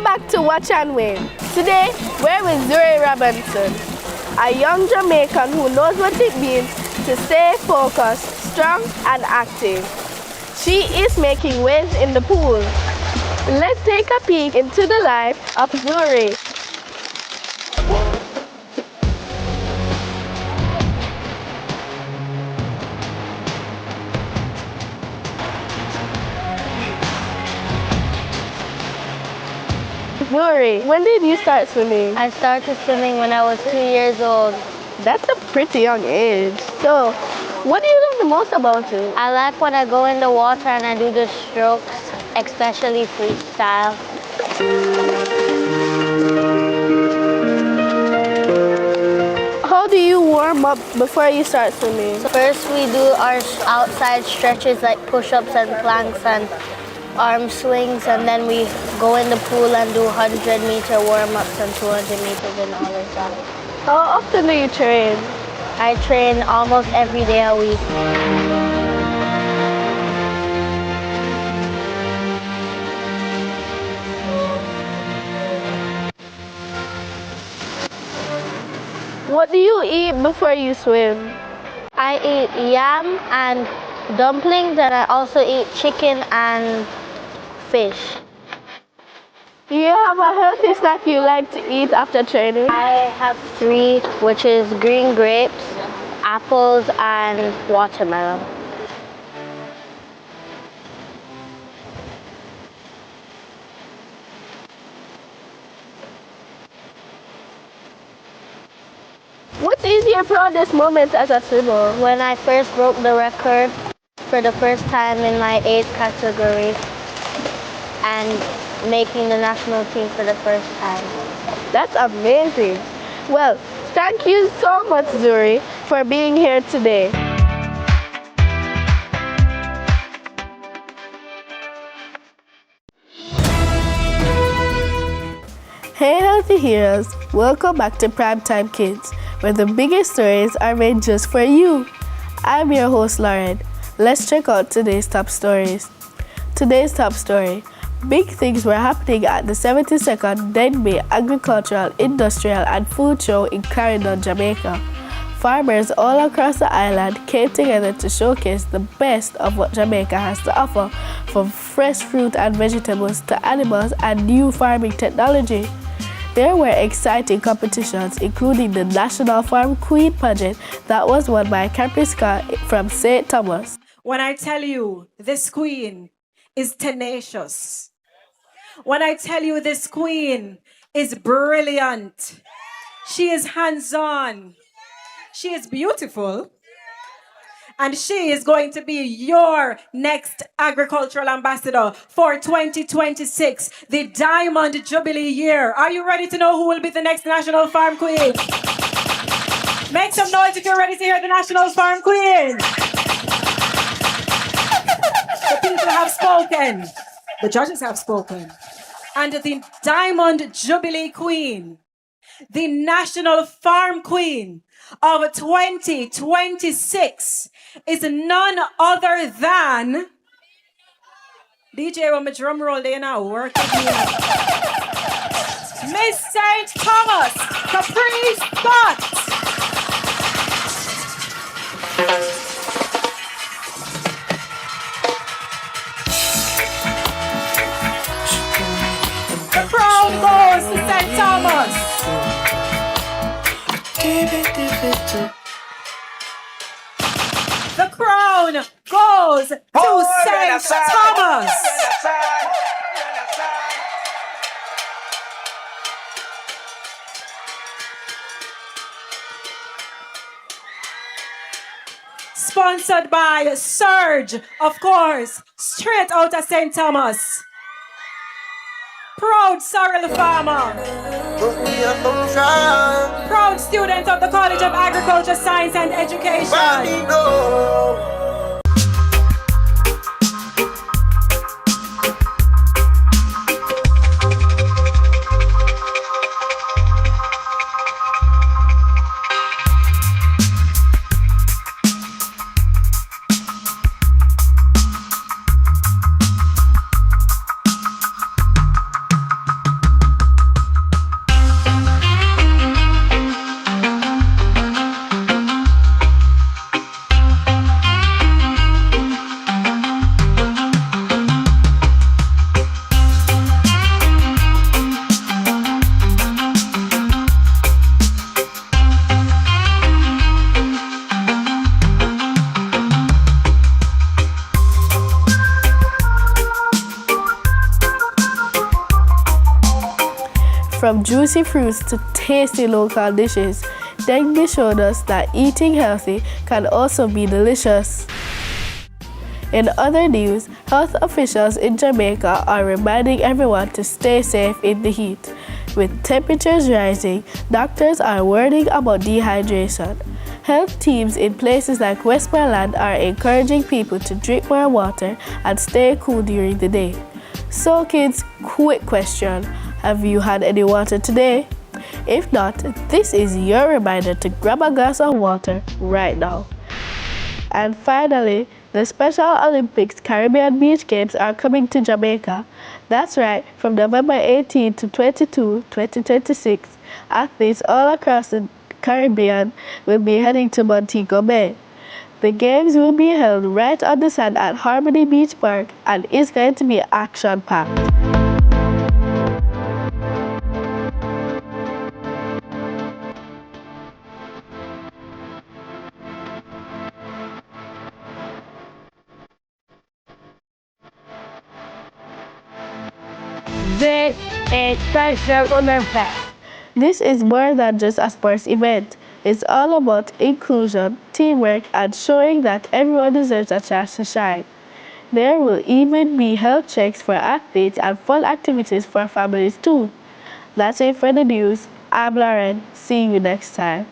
Welcome back to Watch and Win. Today, we're with Zuri Robinson, a young Jamaican who knows what it means to stay focused, strong, and active. She is making waves in the pool. Let's take a peek into the life of Zuri. Zuri, when did you start swimming? I started swimming when I was 2 years old. That's a pretty young age. So, what do you love the most about it? I like when I go in the water and I do the strokes, especially freestyle. How do you warm up before you start swimming? So first we do our outside stretches like push-ups and planks and arm swings, and then we go in the pool and do 100-meter warm-ups and 200 meters and all of that. How often do you train? I train almost every day a week. What do you eat before you swim? I eat yam and dumplings, and I also eat chicken and fish. Do you have a healthy snack you like to eat after training? I have 3, which is green grapes, apples, and watermelon. What is your proudest moment as a swimmer? When I first broke the record for the first time in my 8th category and making the national team for the first time. That's amazing. Well, thank you so much, Zuri, for being here today. Hey healthy heroes, welcome back to Primetime Kids, where the biggest stories are made just for you. I'm your host Lauren. Let's check out today's top stories. Today's top story. Big things were happening at the 72nd Denbigh Agricultural, Industrial and Food Show in Clarendon, Jamaica. Farmers all across the island came together to showcase the best of what Jamaica has to offer, from fresh fruit and vegetables to animals and new farming technology. There were exciting competitions, including the National Farm Queen pageant that was won by Caprica from St. Thomas. When I tell you this queen is tenacious, when I tell you this queen is brilliant, she is hands-on, she is beautiful, and she is going to be your next agricultural ambassador for 2026, the Diamond Jubilee year. Are you ready to know who will be the next National Farm Queen? Make some noise if you're ready to hear the National Farm Queen. The people have spoken. The judges have spoken. And the Diamond Jubilee Queen, the National Farm Queen of 2026 is none other than DJ on my drum roll there now, work with me. Miss St. Thomas Caprica. The crown goes to St. Thomas. The crown goes to St. Thomas. Sponsored by Surge, of course, straight out of St. Thomas. Proud Sorrel farmer. Proud student of the College of Agriculture, Science and Education. From juicy fruits to tasty local dishes, Denbigh showed us that eating healthy can also be delicious. In other news, health officials in Jamaica are reminding everyone to stay safe in the heat. With temperatures rising, doctors are warning about dehydration. Health teams in places like Westmoreland are encouraging people to drink more water and stay cool during the day. So kids, quick question. Have you had any water today? If not, this is your reminder to grab a glass of water right now. And finally, the Special Olympics Caribbean Beach Games are coming to Jamaica. That's right, from November 18 to 22, 2026, athletes all across the Caribbean will be heading to Montego Bay. The games will be held right on the sand at Harmony Beach Park and is going to be action-packed. This is Special Olympics. This is more than just a sports event. It's all about inclusion, teamwork, and showing that everyone deserves a chance to shine. There will even be health checks for athletes and fun activities for families too. That's it for the news. I'm Lauren. See you next time.